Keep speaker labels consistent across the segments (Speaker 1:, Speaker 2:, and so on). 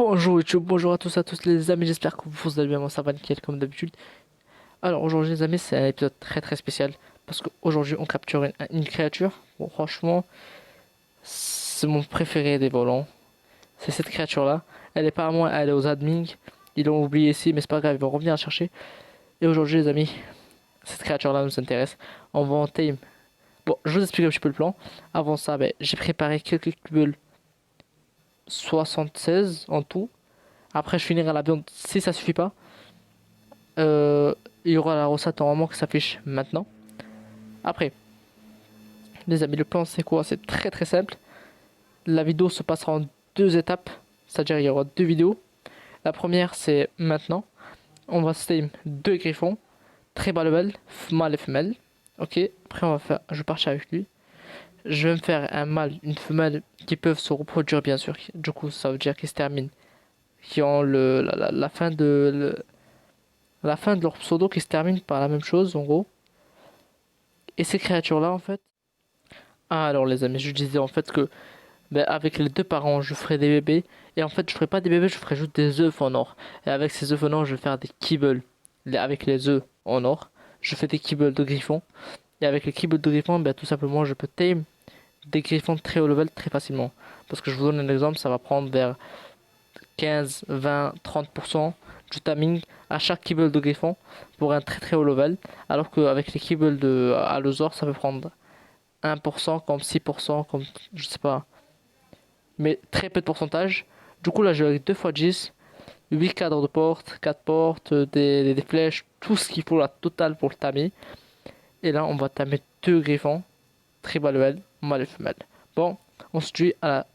Speaker 1: Bonjour YouTube, bonjour à tous les amis, j'espère que vous allez bien, moi ça va nickel comme d'habitude. Alors aujourd'hui les amis, c'est un épisode très spécial parce qu'aujourd'hui on capture une créature. Bon, franchement, c'est mon préféré des volants, c'est cette créature là. Elle est pas à moi, elle est aux admins, ils l'ont oublié ici mais c'est pas grave, ils vont revenir la chercher. Et aujourd'hui les amis, cette créature là nous intéresse, on va en tame. Bon, je vous explique un petit peu le plan. Avant ça, j'ai préparé quelques cubes 76 en tout. Après je finirai la viande si ça suffit pas. Il y aura la recette normalement qui s'affiche maintenant. Après, les amis, le plan c'est quoi? C'est très simple. La vidéo se passera en deux étapes, c'est-à-dire il y aura deux vidéos. La première c'est maintenant. On va stream deux griffons, très bas level, mâle et femelle. Ok, après on va faire, je vais partir avec lui. Je vais me faire un mâle, une femelle qui peuvent se reproduire bien sûr. Du coup, ça veut dire qu'ils se terminent, qui ont la fin la fin de leur pseudo qui se termine par la même chose en gros. Et ces créatures-là, en fait. Ah, alors les amis, je disais en fait que avec les deux parents, je ferai des bébés. Et en fait, je ferai pas des bébés, je ferai juste des œufs en or. Et avec ces œufs en or, je vais faire des kibbles. Avec les œufs en or, je fais des kibbles de griffons. Et avec les kibbles de griffons, tout simplement, je peux tame des griffons très haut level très facilement. Parce que je vous donne un exemple, ça va prendre vers 15, 20, 30% du timing à chaque kibble de griffon pour un très haut level. Alors qu'avec les kibbles de Allosaur, ça peut prendre 1%, comme 6%, comme je sais pas, mais très peu de pourcentage. Du coup, là, j'ai avec 2 fois 10, 8 cadres de porte, 4 portes, des flèches, tout ce qu'il faut la totale pour le tamer. Et là, on va tamer deux griffons, très bas level, mâle et femelle. Bon, on se dit à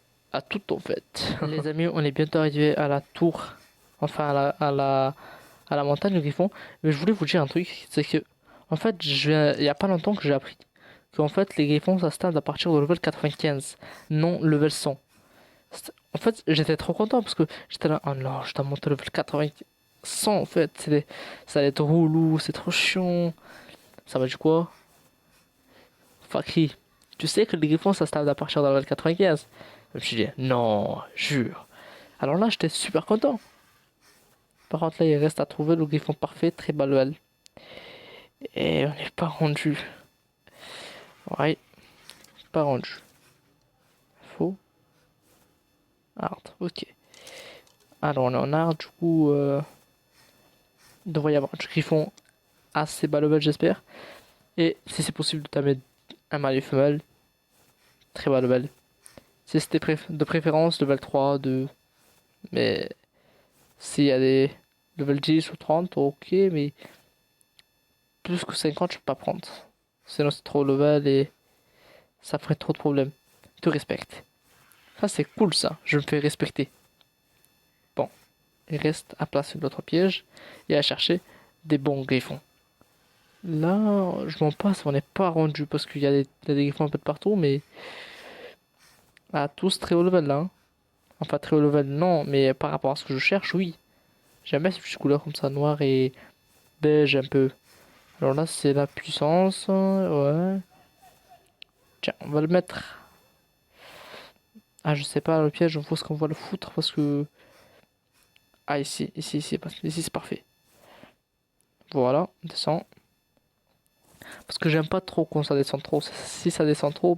Speaker 1: tout en fait. Les amis, on est bientôt arrivé à la tour, enfin à la montagne de griffon. Mais je voulais vous dire un truc, c'est que, en fait, il y a pas longtemps que j'ai appris qu'en fait les griffons ça stade à partir de level 95, non level 100. En fait, j'étais trop content parce que j'étais là, oh non, je dois monter level 80, 100 en fait, ça va être relou, c'est trop chiant. Ça va du quoi? Fakri, tu sais que les griffons ça stade à partir de level 95? Je me suis dit, non, jure. Alors là, j'étais super content. Par contre, là, il reste à trouver le griffon parfait, très bas level. Et on n'est pas rendu. Ouais, pas rendu. Faux. Hard, ok. Alors on est en art, du coup, il devrait y avoir du griffon assez bas level, j'espère. Et si c'est possible de tamer un mâle et femelle, très bas level. Si c'était de préférence, level 3, 2. Mais s'il y a des level 10 ou 30, ok, mais plus que 50, je peux pas prendre. Sinon c'est trop level et ça ferait trop de problèmes. Te respecte. Ça c'est cool ça, je me fais respecter. Bon, il reste à placer d'autres pièges et à chercher des bons griffons. Là, je m'en passe, on n'est pas rendu parce qu'il y a des griffons un peu de partout, mais tous très haut level là, hein. Enfin, très haut level, non, mais par rapport à ce que je cherche, oui. J'aime bien ces petites couleurs comme ça, noir et beige un peu. Alors là, c'est la puissance, ouais. Tiens, on va le mettre. Ah, je sais pas, le piège, faut ce qu'on va le foutre parce que. Ah, ici, c'est parfait. Voilà, on descend. Parce que j'aime pas trop quand ça descend trop. Si ça descend trop,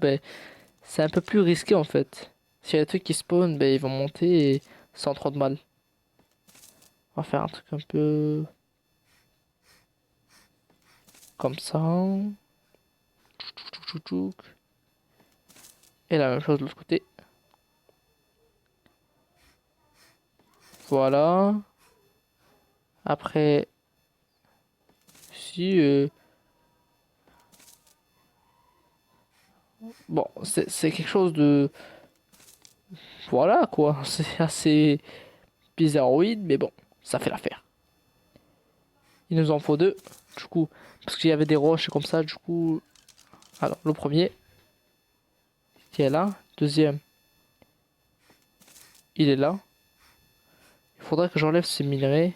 Speaker 1: c'est un peu plus risqué en fait. S'il y a des trucs qui spawnent, ils vont monter et sans trop de mal. On va faire un truc un peu comme ça. Tchouk, tchouk, tchouk. Et la même chose de l'autre côté. Voilà. Après, si... bon, c'est quelque chose de... Voilà quoi. C'est assez bizarroïde, mais bon, ça fait l'affaire. Il nous en faut deux. Du coup, parce qu'il y avait des roches comme ça, du coup... Alors, le premier, qui est là. Deuxième, il est là. Il faudrait que j'enlève ces minerais.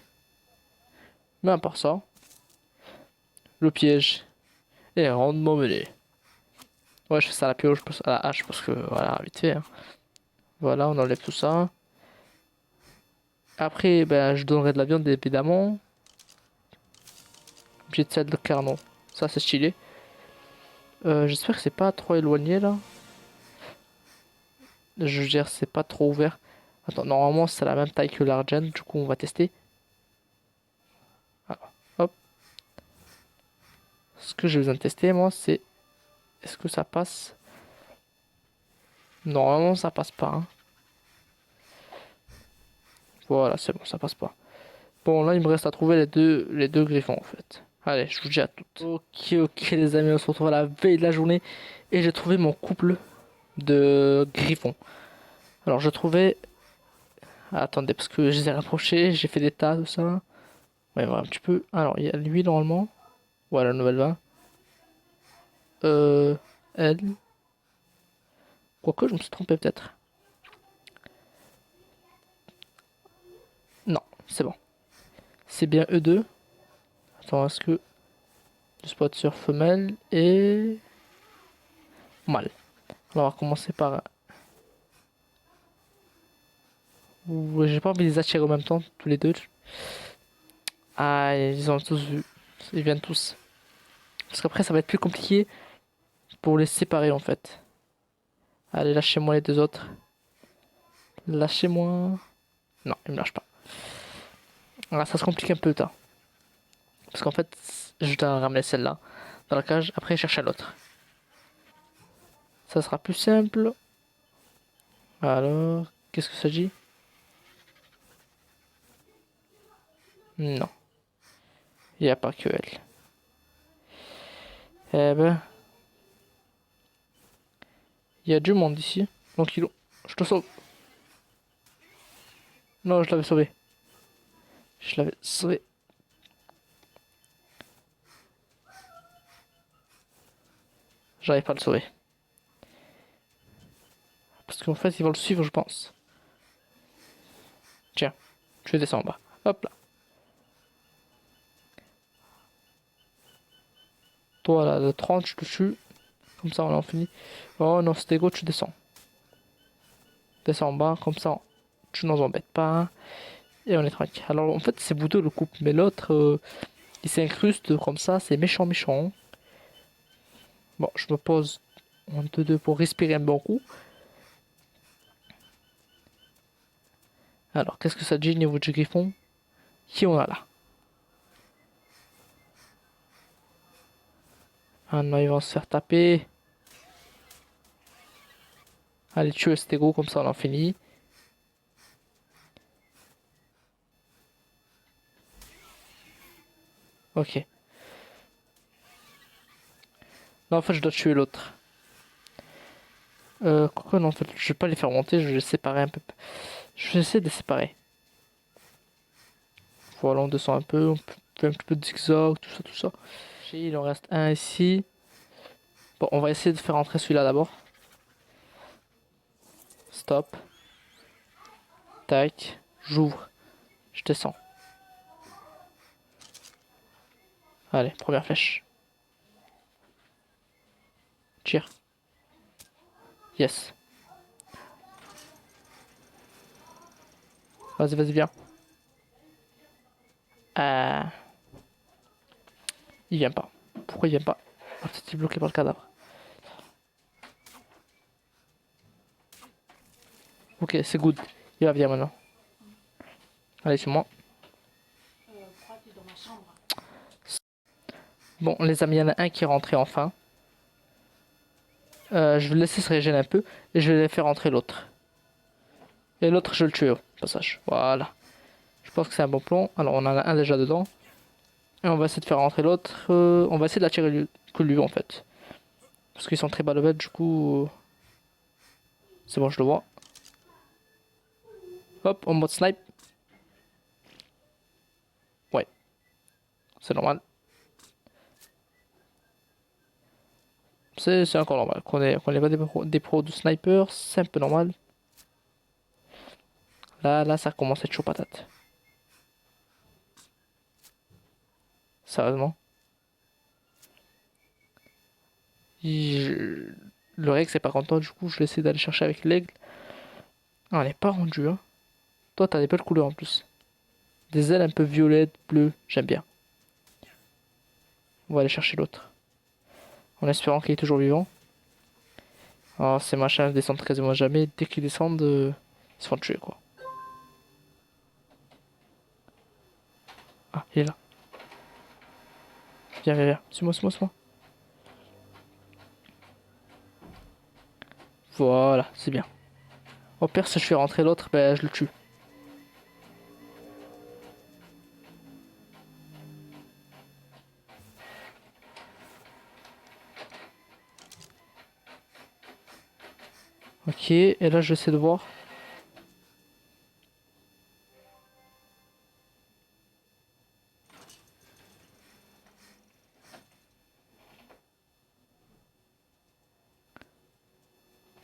Speaker 1: Mais à part ça, le piège est rondement mené. Ouais, je fais ça à la pioche, à la hache, parce que voilà, vite fait, hein. Voilà, on enlève tout ça. Après, ben, je donnerai de la viande, évidemment. J'ai de celle de carnon. Ça, c'est stylé. J'espère que c'est pas trop éloigné, là. Je veux dire, c'est pas trop ouvert. Attends, normalement, c'est la même taille que l'Argent. Du coup, on va tester. Alors, hop. Ce que j'ai besoin de tester, moi, c'est... Est-ce que ça passe? Normalement, ça passe pas, hein. Voilà, c'est bon, ça passe pas. Bon, là, il me reste à trouver les deux griffons, en fait. Allez, je vous dis à toutes. Ok, ok, les amis, on se retrouve à la veille de la journée. Et j'ai trouvé mon couple de griffons. Alors, je trouvais... Attendez, parce que je les ai rapprochés, j'ai fait des tas, tout ça. Ouais, voilà, un petit peu. Alors, il y a lui, normalement. Voilà, nouvelle 20. Euh... Elle. Quoique, je me suis trompé, peut-être. Non, c'est bon. C'est bien eux deux. Attends, est-ce que... Le spot sur femelle et... Mâle. Alors, on va commencer par... Ouais, j'ai pas envie de les attirer en même temps, tous les deux. Ah, ils ont tous vu. Ils viennent tous. Parce qu'après, ça va être plus compliqué pour les séparer, en fait. Allez, lâchez-moi les deux autres. Lâchez-moi. Non, ils me lâchent pas. Ah, ça se complique un peu, là. Parce qu'en fait, je dois ramener celle-là dans la cage, après chercher l'autre. Ça sera plus simple. Alors, qu'est-ce que ça dit? Non, il n'y a pas que elle. Eh ben, il y a du monde ici. Tranquillou. Je te sauve. Non, je l'avais sauvé. Je l'avais sauvé. J'arrive pas à le sauver. Parce qu'en fait, ils vont le suivre, je pense. Tiens, je descends en bas. Hop là. Toi là, de 30, je te tue. Comme ça, on en finit. Oh non, c'était go, tu descends. Descends en bas, comme ça, tu nous embêtes pas. Et on est tranquille. Alors, en fait, c'est vous deux le couple. Mais l'autre, il s'incruste comme ça, c'est méchant, méchant. Bon, je me pose en deux pour respirer un bon coup. Alors, qu'est-ce que ça dit niveau du griffon? Qui on a là? Ah non, ils vont se faire taper. Allez, tue cet égo, comme ça on en finit. Ok. Là, en fait, je dois tuer l'autre. Quoi non, en fait, je vais pas les faire monter, je vais les séparer un peu. Je vais essayer de les séparer. Voilà, on descend un peu, on fait un petit peu de zigzag, tout ça, tout ça. Il en reste un ici. Bon, on va essayer de faire entrer celui-là d'abord. Stop. Tac. J'ouvre. Je descends. Allez, première flèche. Tire. Yes. Vas-y, vas-y, viens. Euh... Il vient pas. Pourquoi il vient pas? Ah, peut-être qu'il est bloqué par le cadavre. Ok, c'est good. Il va venir maintenant. Allez, sur moi. Bon, les amis, il y en a un qui est rentré enfin. Je vais le laisser se régénérer un peu. Et je vais faire rentrer l'autre. Et l'autre, je le tue au passage. Voilà. Je pense que c'est un bon plan. Alors, on en a un déjà dedans. Et on va essayer de faire rentrer l'autre. On va essayer de l'attirer que lui, en fait. Parce qu'ils sont très bas level, du coup... C'est bon, je le vois. Hop, en mode snipe. Ouais, c'est normal. C'est encore normal. Qu'on est pas des pros de sniper, c'est un peu normal. Là, ça commence à être chaud patate. Sérieusement. Je- Le règle, c'est pas content, du coup, je vais essayer d'aller chercher avec l'aigle. Ah, on n'est pas rendu, hein. Toi, t'as des belles couleurs en plus. Des ailes un peu violettes, bleues. J'aime bien. On va aller chercher l'autre. En espérant qu'il est toujours vivant. Alors, ces machins descendent quasiment jamais. Dès qu'ils descendent, ils se font tuer, quoi. Ah, il est là. Viens, viens, viens. Suis-moi, suis-moi, suis-moi. Voilà, c'est bien. Au pire, si je fais rentrer l'autre, ben, je le tue. Ok, et là, j'essaie de voir.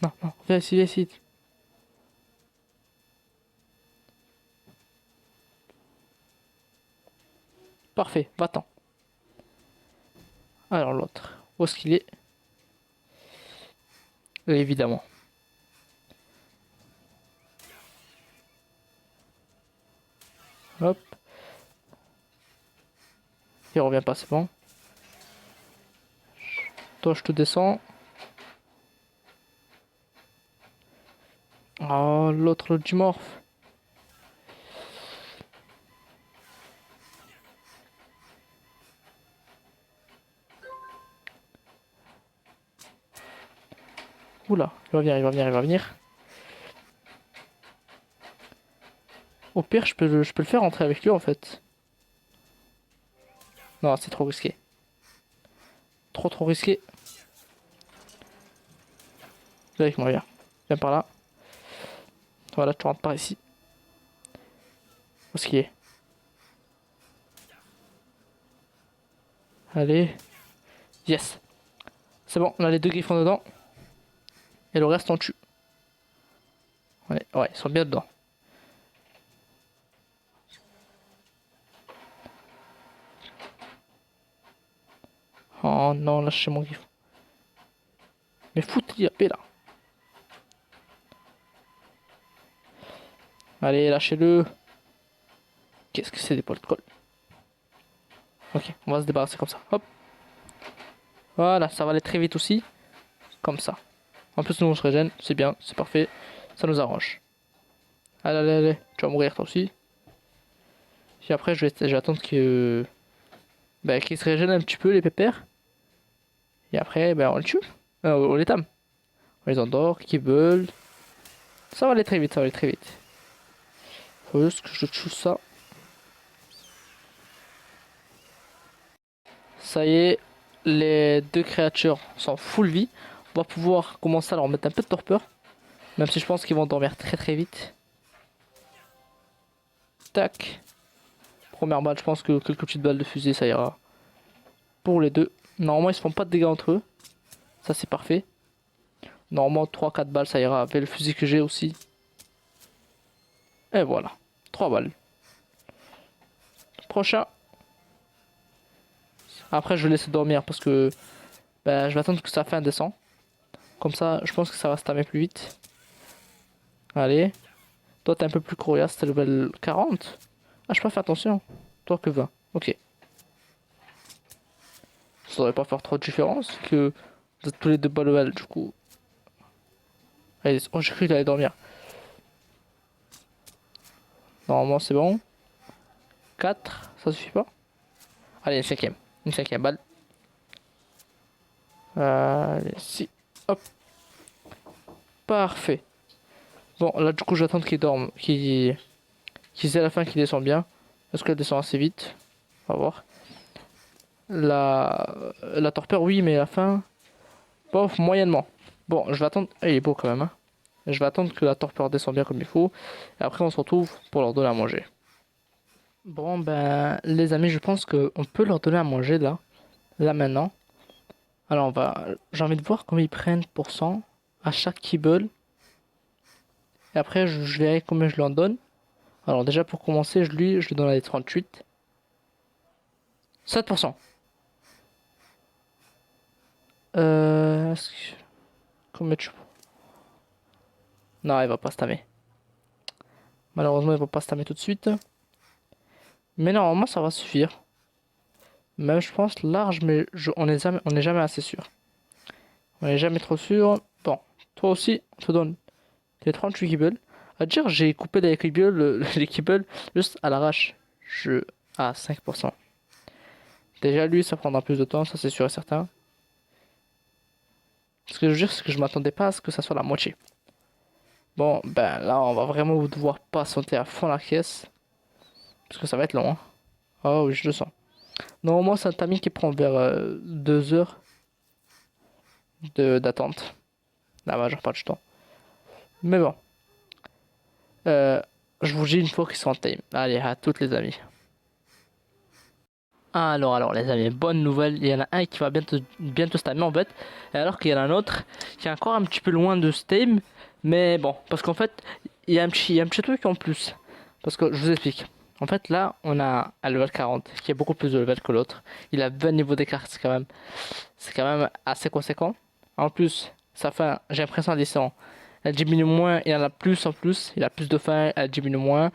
Speaker 1: Non, non, viens ici, viens ici. Parfait, va-t'en. Alors, l'autre. Où est-ce qu'il est? Évidemment. Hop, il revient pas, c'est bon. Toi, je te descends. Oh, l'autre, le dimorphe. Oula, il va venir, il va venir, il va venir. Au pire, je peux le faire entrer avec lui en fait. Non, c'est trop risqué. Trop, trop risqué. Viens avec moi, viens. Viens par là. Voilà, tu rentres par ici. Où est-ce qu'il est? Allez. Yes. C'est bon, on a les deux griffons dedans. Et le reste, on tue. Ouais, ouais, ils sont bien dedans. Oh non, lâchez mon griffon. Mais foutez la paix là. Allez, lâchez-le. Qu'est-ce que c'est des poils de colle? Ok, on va se débarrasser comme ça. Hop. Voilà, ça va aller très vite aussi. Comme ça. En plus, nous on se régène. C'est bien, c'est parfait. Ça nous arrange. Allez, allez, allez. Tu vas mourir toi aussi. Puis après, je vais attendre que, bah, qu'ils se régènent un petit peu, les pépères. Et après, ben, on le tue. On les tame. On les endort, qu'ils veulent. Ça va aller très vite, ça va aller très vite. Faut juste que je tue ça. Ça y est, les deux créatures sont full vie. On va pouvoir commencer à leur mettre un peu de torpeur. Même si je pense qu'ils vont dormir très très vite. Tac. Première balle, je pense que quelques petites balles de fusil, ça ira. Pour les deux. Normalement, ils se font pas de dégâts entre eux. Ça, c'est parfait. Normalement, 3-4 balles, ça ira avec le fusil que j'ai aussi. Et voilà. 3 balles. Prochain. Après, je vais laisser dormir parce que ben, je vais attendre que sa faim descend. Comme ça, je pense que ça va se tamer plus vite. Allez. Toi, t'es un peu plus coriace, t'es level 40. Ah, je peux faire attention. Toi que 20. Ok. Ça devrait pas faire trop de différence. Que vous êtes tous les deux bas level, du coup. Allez, oh, j'ai cru qu'il allait dormir. Normalement, c'est bon. 4, ça suffit pas. Allez, une cinquième. Une cinquième balle. Allez, si. Hop. Parfait. Bon, là, du coup, j'attends qu'il dorme. Qu'il ait la fin, qu'il descend bien. Est-ce qu'elle descend assez vite? On va voir. La torpeur, oui, mais la fin, bof, moyennement. Bon, je vais attendre. Ah, il est beau quand même, hein. Je vais attendre que la torpeur descende bien comme il faut. Et après, on se retrouve pour leur donner à manger. Bon, ben, les amis, je pense qu'on peut leur donner à manger là. Là maintenant. Alors, j'ai envie de voir combien ils prennent pour cent à chaque kibble. Et après, je verrai combien je leur donne. Alors, déjà, pour commencer, je lui donne les 38. 7%. Est-ce que... Combien tu... Non, il va pas se tamer. Malheureusement, il va pas se tamer tout de suite. Mais normalement, ça va suffire. Même je pense large, mais on est jamais assez sûr. On est jamais trop sûr. Bon, toi aussi, on te donne tes 38 kibbles. À dire, j'ai coupé les kibbles, les kibbles juste à l'arrache. Je à 5%. Déjà, lui, ça prendra plus de temps, ça c'est sûr et certain. Ce que je veux dire, c'est que je m'attendais pas à ce que ça soit la moitié. Bon, ben là, on va vraiment devoir patienter à fond la caisse. Parce que ça va être long, hein. Oh oui, je le sens. Normalement, c'est un timing qui prend vers 2 heures d'attente. La majeure part du temps. Mais bon. Euh, je vous dis une fois qu'ils sont en time. Allez, à toutes les amis. Alors, les amis, bonne nouvelle. Il y en a un qui va bientôt stamer en fait. Alors qu'il y en a un autre qui est encore un petit peu loin de stame. Mais bon, parce qu'en fait, il y a un petit truc en plus. Parce que je vous explique. En fait, là, on a un level 40 qui est beaucoup plus de level que l'autre. Il a 20 niveaux d'écart, c'est quand même assez conséquent. En plus, sa fin, j'ai l'impression, elle descend. Elle diminue moins, il y en a plus en plus. Il a plus de faim, elle diminue moins.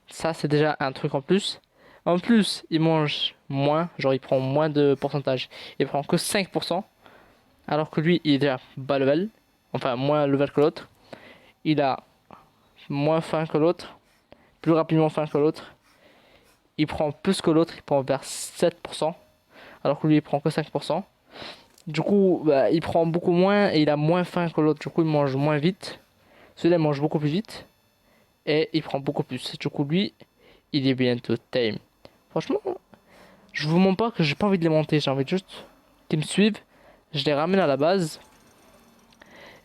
Speaker 1: Ça, c'est déjà un truc en plus. En plus, il mange moins, genre il prend moins de pourcentage. Il prend que 5%, alors que lui, il est déjà bas level, enfin moins level que l'autre. Il a moins faim que l'autre, plus rapidement faim que l'autre. Il prend plus que l'autre, il prend vers 7%, alors que lui, il prend que 5%. Du coup, bah, il prend beaucoup moins et il a moins faim que l'autre. Du coup, il mange moins vite. Celui-là, il mange beaucoup plus vite et il prend beaucoup plus. Du coup, lui, il est bientôt tame. Franchement, je vous mens pas que j'ai pas envie de les monter, j'ai envie juste qu'ils me suivent. Je les ramène à la base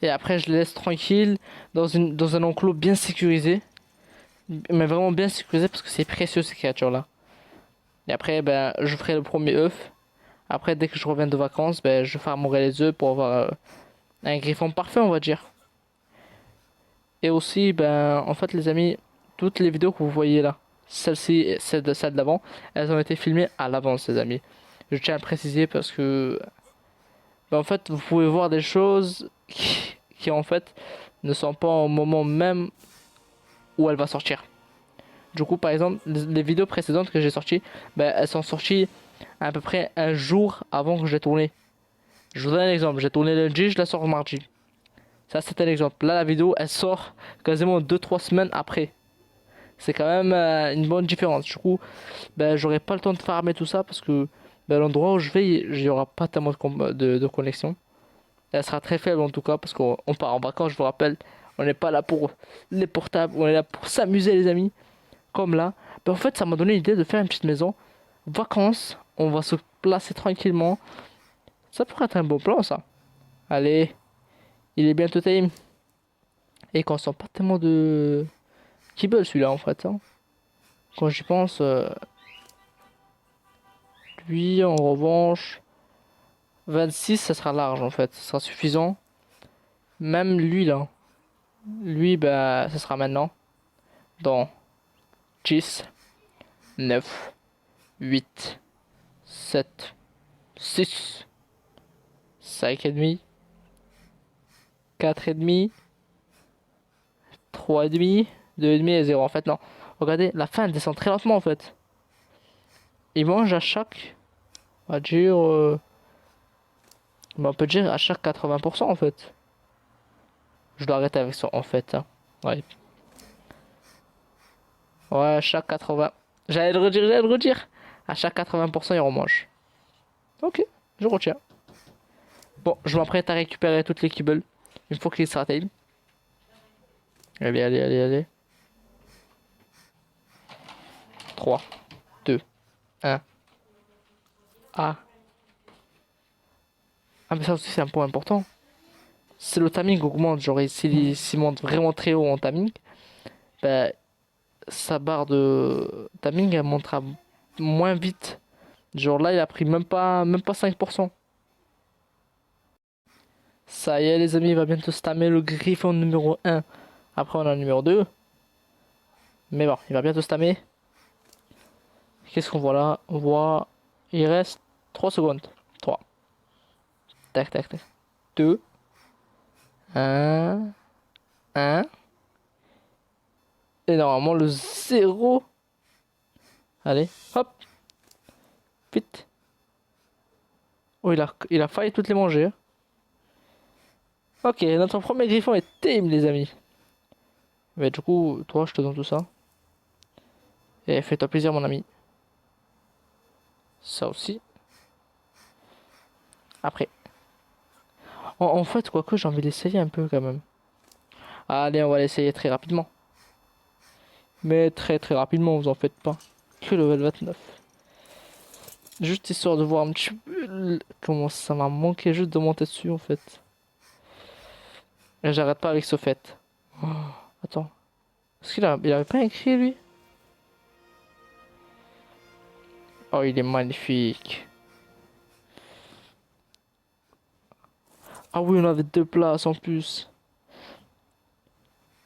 Speaker 1: et après je les laisse tranquilles dans un enclos bien sécurisé, mais vraiment bien sécurisé parce que c'est précieux ces créatures-là. Et après ben je ferai le premier œuf. Après dès que je reviens de vacances, ben je farmerai les œufs pour avoir un griffon parfait, on va dire. Et aussi ben en fait les amis, toutes les vidéos que vous voyez là, celle-ci et celle de l'avant, elles ont été filmées à l'avance les amis. Je tiens à le préciser parce que en fait, vous pouvez voir des choses qui, en fait ne sont pas au moment même où elle va sortir. Du coup, par exemple, les vidéos précédentes que j'ai sorties, ben, elles sont sorties à peu près un jour avant que j'ai tourné. Je vous donne un exemple. J'ai tourné lundi, je la sors mardi. Ça, c'est un exemple. Là, la vidéo, elle sort quasiment 2 3 semaines après. C'est quand même une bonne différence. Du coup, ben, j'aurai pas le temps de farmer tout ça parce que ben, l'endroit où je vais, il n'y aura pas tellement de connexion. Elle sera très faible en tout cas parce qu'on part en vacances, je vous rappelle. On n'est pas là pour les portables, on est là pour s'amuser les amis. Comme là. Ben, en fait, ça m'a donné l'idée de faire une petite maison. Vacances, on va se placer tranquillement. Ça pourrait être un beau plan ça. Allez, il est bientôt time. Et qu'on sent pas tellement de kibble celui-là en fait, hein. Quand j'y pense, lui en revanche, 26 ça sera large en fait, ça sera suffisant. Même lui là, lui bah ça sera maintenant. Dans 10, 9, 8, 7, 6, 5 et demi, 4 et demi, 3 et demi, 2 et demi et 0. En fait, non. Regardez, la fin elle descend très lentement en fait. Il mange à chaque, on va dire, on peut dire à chaque 80% en fait. Je dois arrêter avec ça en fait, hein. Ouais. Ouais, à chaque 80. J'allais le redire. À chaque 80%, il remange. Ok, je retiens. Bon, je m'apprête à récupérer toutes les kibbles. Une fois qu'il sera time. Allez, allez, allez, allez. 3, 2, 1. Ah. Ah, mais ça aussi, c'est un point important. Si le timing augmente, genre, s'il monte vraiment très haut en timing, bah, sa barre de timing, elle montera moins vite. Genre là, il a pris même pas 5%. Ça y est, les amis, il va bientôt stammer le griffon numéro 1. Après, on a le numéro 2. Mais bon, il va bientôt stammer. Qu'est-ce qu'on voit là? On voit. Il reste 3 secondes. 3. Tac, tac, tac. 2. 1. 1. Et normalement, le zéro. Allez, hop, vite. Oh, il a failli toutes les manger, hein. Ok, notre premier griffon est tame, les amis. Mais du coup, toi, je te donne tout ça. Et fais-toi plaisir, mon ami. Ça aussi. Après. En fait, quoique, j'ai envie d'essayer un peu quand même. Allez, on va l'essayer très rapidement. Mais très très rapidement, vous en faites pas. Que level 29. Juste histoire de voir un petit peu comment ça m'a manqué juste de monter dessus en fait. Et j'arrête pas avec ce fait. Oh, attends. Est-ce il avait pas écrit lui? Oh, il est magnifique. Ah oui, on avait deux places en plus.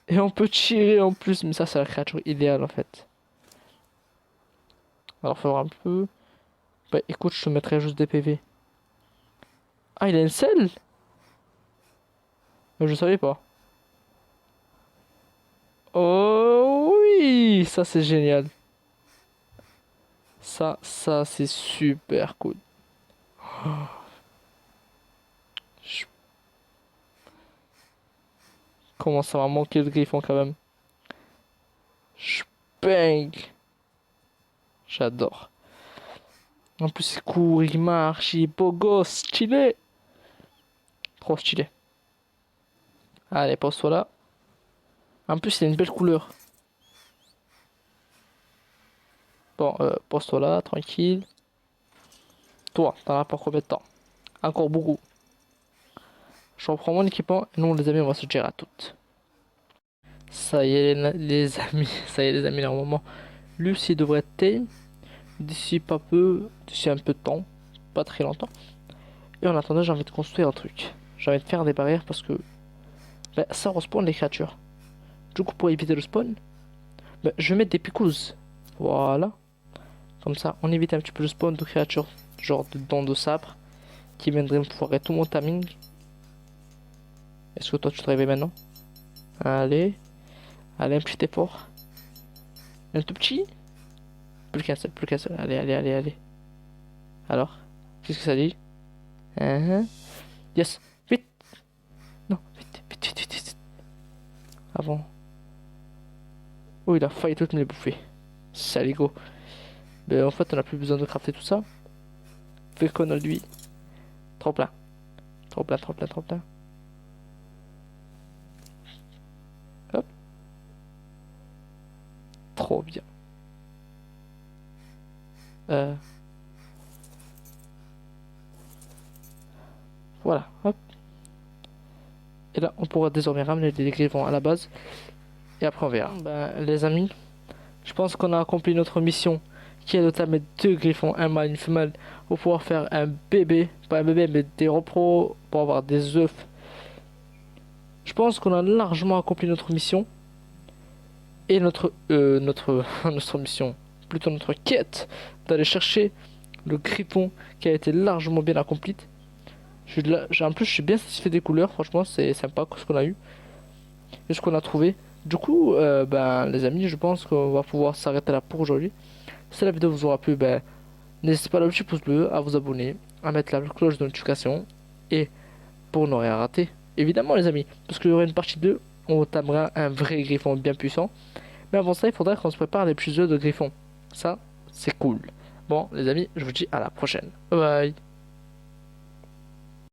Speaker 1: Et on peut tirer en plus, mais ça c'est la créature idéale en fait. Alors faut voir un peu. Bah écoute, je te mettrai juste des PV. Ah, il a une selle? Mais je savais pas. Oh oui, ça c'est génial. Ça c'est super cool. Je- Comment ça m'a manqué le griffon quand même. Je bang. J'adore. En plus, il court, il marche, il est beau gosse, stylé. Trop stylé. Allez, pose-toi là. En plus, il a une belle couleur. Bon, pose-toi là, tranquille. Toi, t'en as pour combien de temps? Encore beaucoup. Je reprends mon équipement et nous, les amis, on va se gérer à toutes. Ça y est, les amis. Ça y est, les amis, normalement. Lucie devrait être tame d'ici pas peu, d'ici un peu de temps. Pas très longtemps. Et en attendant, j'ai envie de construire un truc. J'ai envie de faire des barrières parce que ben, ça respawn les créatures. Du coup, pour éviter le spawn, ben, je vais mettre des picouzes. Voilà. Comme ça, on évite un petit peu le spawn de créatures, genre de dents de sabre, qui viendraient me foirer tout mon timing. Est-ce que toi, tu te réveilles maintenant? Allez. Allez, un petit effort. Un tout petit? Plus qu'un seul, plus qu'un seul. Allez, allez, allez, allez. Alors, qu'est-ce que ça dit? Yes. Vite. Non, vite, vite, vite, vite, vite. Avant. Oh, il a failli toutes me les bouffer. Saligo. Mais en fait, on a plus besoin de crafter tout ça. Fait qu'on a lui. Trop plein. Trop plein, trop plein, trop plein. Hop. Trop bien. Euh, voilà. Hop. Et là, on pourra désormais ramener les griffons à la base. Et après, on verra. Ben, les amis, je pense qu'on a accompli notre mission. Qui est de tamer deux griffons, un mâle, une femelle. Pour pouvoir faire un bébé. Pas un bébé, mais des repros. Pour avoir des œufs. Je pense qu'on a largement accompli notre mission. Et notre mission, plutôt notre quête, d'aller chercher le griffon qui a été largement bien accomplie. En plus, je suis bien satisfait des couleurs, franchement, c'est sympa ce qu'on a eu et ce qu'on a trouvé. Du coup, ben, les amis, je pense qu'on va pouvoir s'arrêter là pour aujourd'hui. Si la vidéo vous aura plu, ben, n'hésitez pas à lâcher le petit pouce bleu, à vous abonner, à mettre la cloche de notification et pour ne rien rater, évidemment, les amis, parce qu'il y aura une partie 2, on tamera un vrai griffon bien puissant. Mais avant ça, il faudrait qu'on se prépare des petits jeux de griffons. Ça, c'est cool. Bon, les amis, je vous dis à la prochaine. Bye bye.